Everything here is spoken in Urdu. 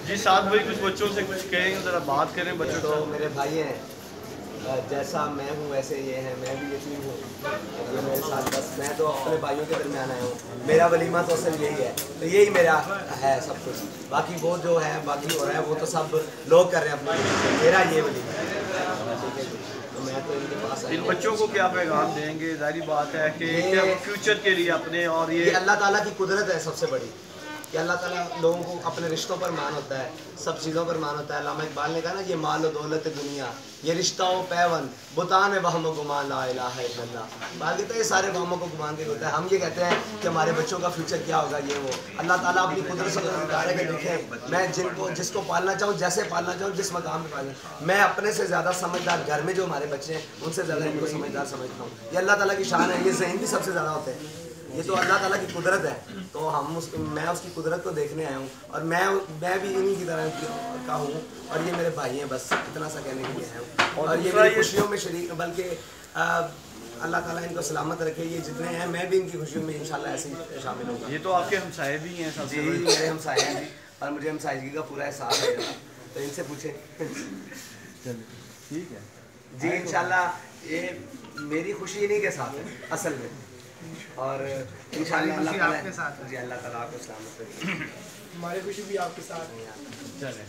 جی ساتھ بھائی کچھ بچوں سے کچھ کہیں ذرا بات کریں بچوں تو سے. میرے بھائی ہیں، جیسا میں ہوں ویسے یہ ہیں، میں بھی یتیم ہوں، یہ میرے ساتھ بس میں تو اپنے بھائیوں کے درمیان آیا ہوں. میرا ولیمہ تو اصل یہی ہے، تو یہی میرا ہے سب کچھ. باقی وہ جو ہے باقی ہو رہا ہے وہ تو سب لوگ کر رہے ہیں اپنے، میرا یہ ولیمہ ہے. ٹھیک ہے جی، تو میں تو ان کے پاس آیا ان ہوں. بچوں کو کیا پیغام دیں گے؟ ظاہری بات ہے کہ کیا یہ فیوچر کے لیے اپنے، اور یہ اللہ تعالیٰ کی قدرت ہے سب سے بڑی، کہ اللہ تعالیٰ لوگوں کو اپنے رشتوں پر مان ہوتا ہے، سب چیزوں پر مان ہوتا ہے. علامہ اقبال نے کہا نا، یہ مال و دولت دنیا، یہ رشتہ و پیون، بتان وہم و گمان، لا الہ الا اللہ. باقی تو یہ سارے وہموں کو گمان کے ہوتا ہے. ہم یہ کہتے ہیں کہ ہمارے بچوں کا فیوچر کیا ہوگا، یہ وہ. اللہ تعالیٰ اپنی قدرت سے بتا ہے کہ دیکھیں میں جس کو پالنا چاہوں، جیسے پالنا چاہوں، جس مقام پہ پالنا چاہوں، میں اپنے سے زیادہ سمجھدار گھر میں جو ہمارے بچے ہیں ان سے زیادہ ان کو سمجھدار سمجھتا ہوں. یہ اللہ تعالیٰ کی شان ہے. یہ ذہن بھی سب سے زیادہ ہوتے ہیں. یہ تو اللہ تعالیٰ کی قدرت ہے. تو میں اس کی قدرت کو دیکھنے آیا ہوں، اور میں بھی انہی کی طرح کا ہوں. اور یہ میرے بھائی ہیں، بس اتنا سا کہنے کے لیے آیا ہوں. اور یہ میری خوشیوں میں شریک، بلکہ اللہ تعالیٰ ان کو سلامت رکھے. یہ جتنے ہیں میں بھی ان کی خوشیوں میں انشاءاللہ ایسے ہی شامل ہوں گا. یہ تو آپ کے ہمسائے بھی ہیں سب سے جی بڑے. میرے ہمسائے ہیں جی، اور مجھے ہمسائیگی کا پورا احساس ہے. تو ان سے پوچھیں. ٹھیک ہے جی انشاءاللہ یہ میری خوشی انہی کے ساتھ ہے اصل میں. اور انشاءاللہ اللہ تعالیٰ جی اللہ تعالیٰ آپ کو سلامت رکھے. ہماری خوشی بھی آپ کے ساتھ ہے. چلیں.